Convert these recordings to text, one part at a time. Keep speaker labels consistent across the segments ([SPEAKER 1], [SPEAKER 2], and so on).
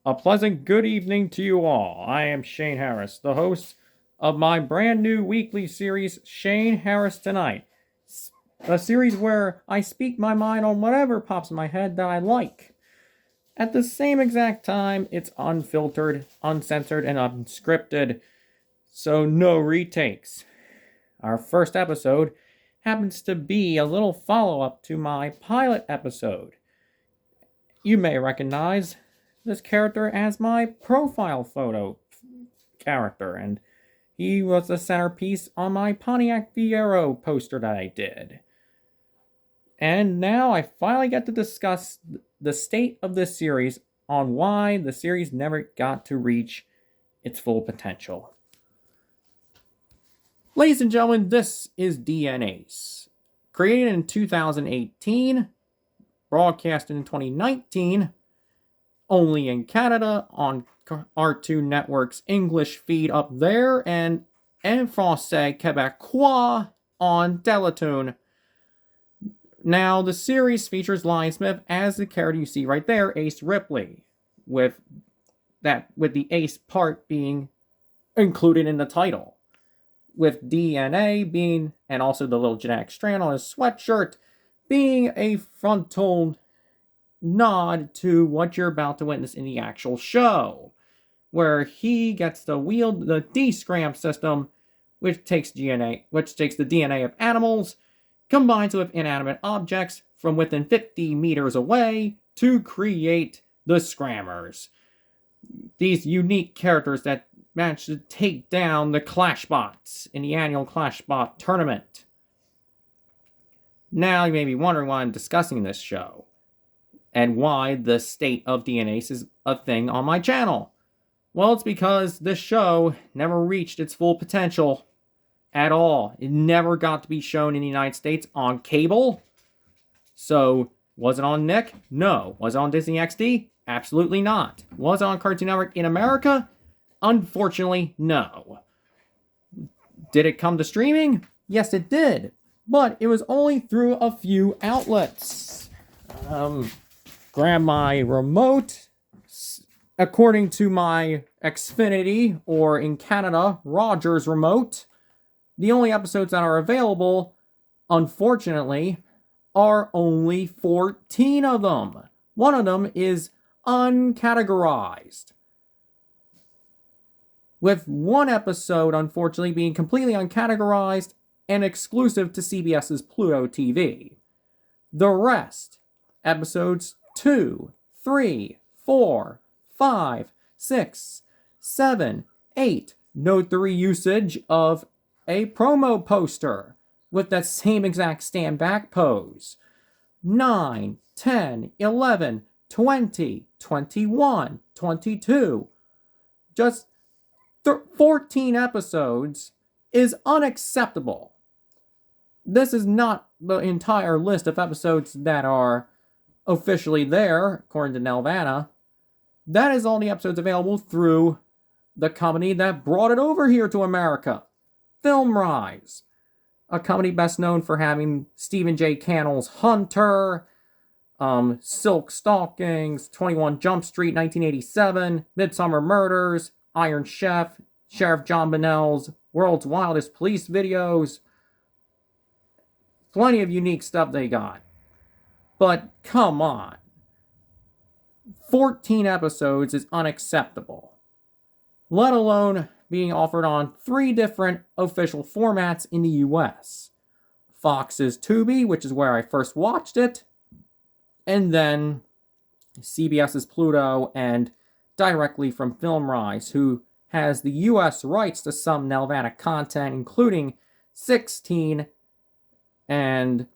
[SPEAKER 1] A pleasant good evening to you all. I am Shane Harris, the host of my brand new weekly series, Shane Harris Tonight. A series where I speak my mind on whatever pops in my head that I like. At the same exact time, it's unfiltered, uncensored, and unscripted, so no retakes. Our first episode happens to be a little follow-up to my pilot episode. You may recognize this character as my profile photo character, and he was the centerpiece on my Pontiac Fiero poster that I did. And now I finally get to discuss the state of this series on why the series never got to reach its full potential. Ladies and gentlemen, this is DNAs. Created in 2018, broadcast in 2019, only in Canada on Cartoon Network's English feed up there, and en français québécois on Teletoon. Now, the series features Lionsmith as the character you see right there, Ace Ripley, with the Ace part being included in the title, with DNA being, and also the little genetic strand on his sweatshirt, being a frontal nod to what you're about to witness in the actual show, where he gets to wield the D-Scram system, which takes the DNA of animals, combines with inanimate objects from within 50 meters away to create the Scrammers. These unique characters that managed to take down the Clashbots in the annual Clashbot tournament. Now you may be wondering why I'm discussing this show, and why the state of DNAs is a thing on my channel. Well, it's because this show never reached its full potential at all. It never got to be shown in the United States on cable. So, was it on Nick? No. Was it on Disney XD? Absolutely not. Was it on Cartoon Network in America? Unfortunately, no. Did it come to streaming? Yes, it did. But it was only through a few outlets. Grab my remote. According to my Xfinity, or in Canada, Rogers remote, the only episodes that are available, unfortunately, are only 14 of them. One of them is uncategorized, with one episode, unfortunately, being completely uncategorized and exclusive to CBS's Pluto TV. The rest, episodes 2, 3, 4, 5, 6, 7, 8, note the reusage of a promo poster with that same exact stand back pose. 9, 10, 11, 20, 21, 22. Just 14 episodes is unacceptable. This is not the entire list of episodes that are officially there, according to Nelvana. That is all the episodes available through the company that brought it over here to America, FilmRise, a company best known for having Stephen J. Cannell's Hunter, Silk Stockings, 21 Jump Street, 1987, Midsummer Murders, Iron Chef, Sheriff John Bonnell's World's Wildest Police videos. Plenty of unique stuff they got. But come on. 14 episodes is unacceptable. Let alone being offered on 3 different official formats in the US. Fox's Tubi, which is where I first watched it, and then CBS's Pluto, and directly from FilmRise, who has the US rights to some Nelvana content, including 16 and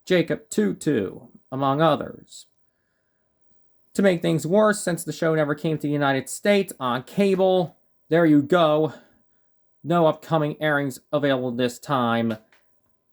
[SPEAKER 1] Jacob Tutu, among others. To make things worse, since the show never came to the United States on cable, there you go. No upcoming airings available this time.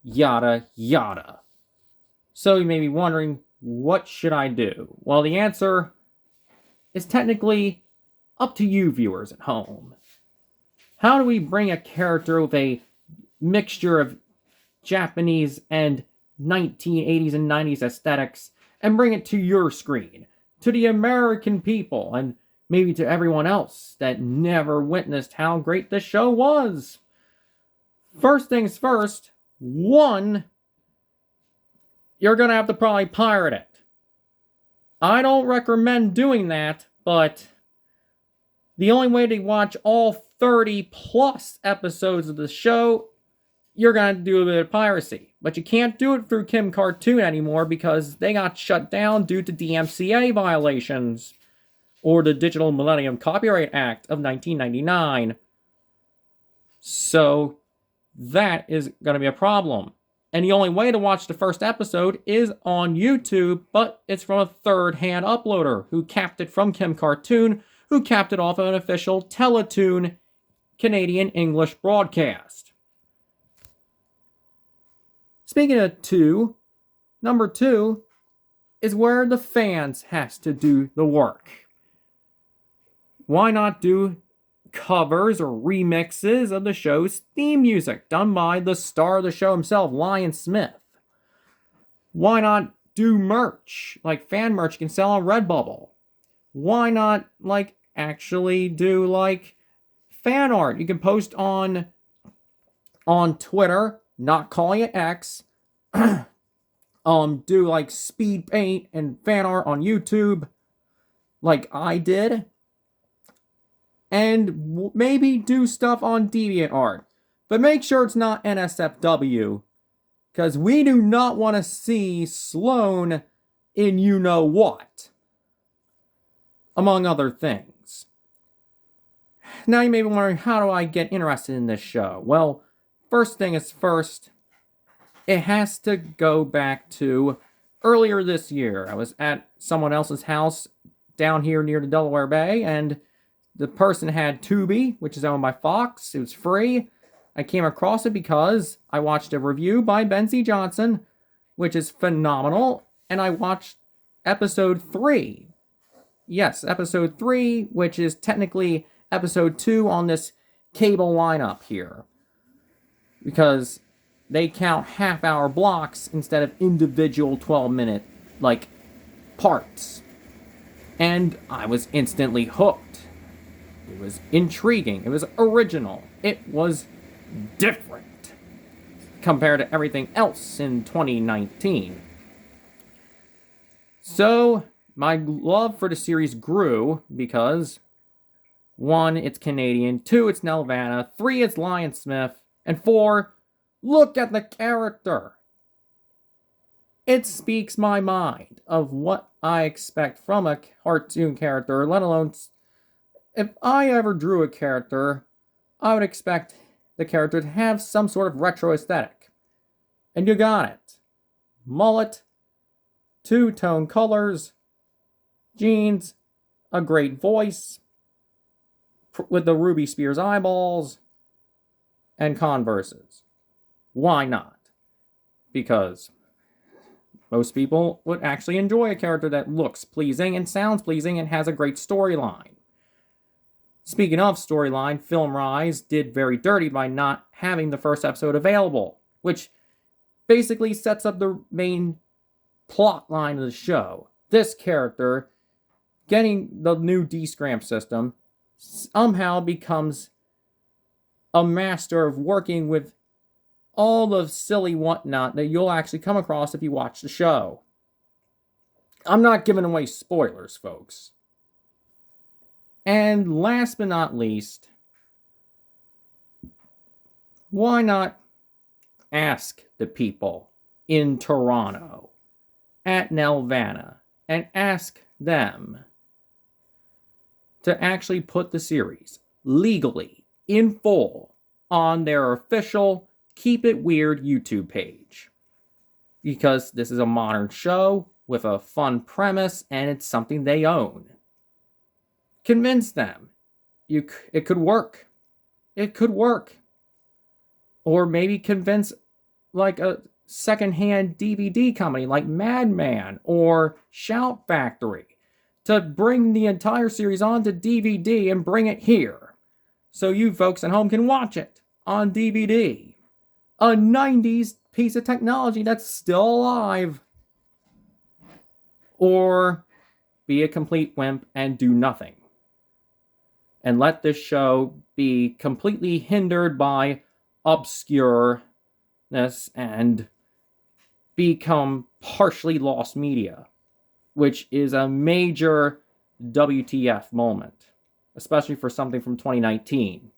[SPEAKER 1] Yada, yada. So you may be wondering, what should I do? Well, the answer is technically up to you viewers at home. How do we bring a character with a mixture of Japanese and 1980s and 90s aesthetics and bring it to your screen, to the American people, and maybe to everyone else that never witnessed how great this show was. First things first, one, you're going to have to probably pirate it. I don't recommend doing that, but the only way to watch all 30 plus episodes of the show, you're going to do a bit of piracy. But you can't do it through Kim Cartoon anymore because they got shut down due to DMCA violations, or the Digital Millennium Copyright Act of 1999. So that is going to be a problem. And the only way to watch the first episode is on YouTube, but it's from a third-hand uploader who capped it from Kim Cartoon, who capped it off of an official Teletoon Canadian English broadcast. Speaking of two, number two is where the fans has to do the work. Why not do covers or remixes of the show's theme music done by the star of the show himself, Lion Smith? Why not do merch, like fan merch you can sell on Redbubble? Why not, actually do, fan art you can post on Twitter, not calling it X, do, speed paint and fan art on YouTube, like I did, and maybe do stuff on DeviantArt. But make sure it's not NSFW, because we do not want to see Sloan in you-know-what, among other things. Now you may be wondering, how do I get interested in this show? Well, first thing is first, it has to go back to earlier this year. I was at someone else's house down here near the Delaware Bay, and the person had Tubi, which is owned by Fox. It was free. I came across it because I watched a review by Ben C. Johnson, which is phenomenal, and I watched episode 3. Yes, episode 3, which is technically episode 2 on this cable lineup here, because they count half-hour blocks instead of individual 12-minute, parts. And I was instantly hooked. It was intriguing. It was original. It was different compared to everything else in 2019. So, my love for the series grew because 1, it's Canadian, 2, it's Nelvana, 3, it's Lion Smith, and 4, look at the character. It speaks my mind of what I expect from a cartoon character, let alone if I ever drew a character, I would expect the character to have some sort of retro aesthetic. And you got it. Mullet, two-tone colors, jeans, a great voice, with the Ruby Spears eyeballs, and Converses. Why not? Because most people would actually enjoy a character that looks pleasing and sounds pleasing and has a great storyline. Speaking of storyline, Film Rise did very dirty by not having the first episode available, which basically sets up the main plot line of the show. This character, getting the new D-Scramp system, somehow becomes a master of working with all the silly whatnot that you'll actually come across if you watch the show. I'm not giving away spoilers, folks. And last but not least, why not ask the people in Toronto at Nelvana and ask them to actually put the series legally in full on their official Keep It Weird YouTube page. Because this is a modern show with a fun premise and it's something they own. Convince them. It could work. It could work. Or maybe convince a secondhand DVD company like Madman or Shout Factory to bring the entire series onto DVD and bring it here, so you folks at home can watch it on DVD. A 90s piece of technology that's still alive. Or be a complete wimp and do nothing. and let this show be completely hindered by obscureness and become partially lost media, which is a major WTF moment, especially for something from 2019.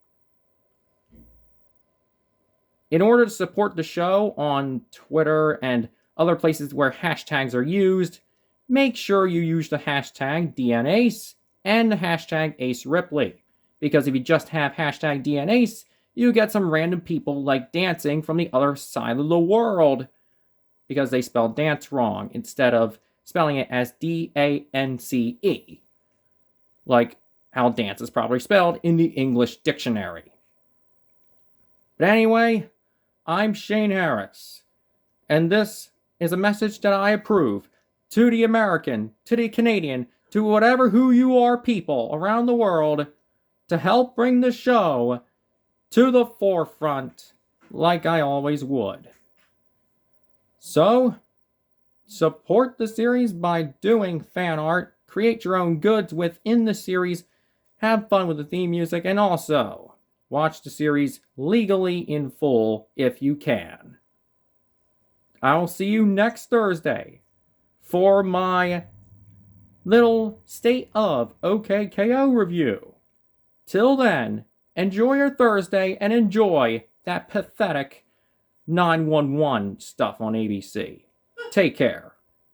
[SPEAKER 1] In order to support the show on Twitter and other places where hashtags are used, make sure you use the hashtag DNAce and the hashtag AceRipley. Because if you just have hashtag DNAce, you get some random people like dancing from the other side of the world because they spelled dance wrong instead of spelling it as DANCE, like how dance is probably spelled in the English dictionary. But anyway, I'm Shane Harris, and this is a message that I approve to the American, to the Canadian, to whatever who you are people around the world to help bring the show to the forefront like I always would. So, support the series by doing fan art, create your own goods within the series, have fun with the theme music, and also watch the series legally in full if you can. I'll see you next Thursday for my little State of OKKO review. Till then, enjoy your Thursday and enjoy that pathetic 911 stuff on ABC. Take care.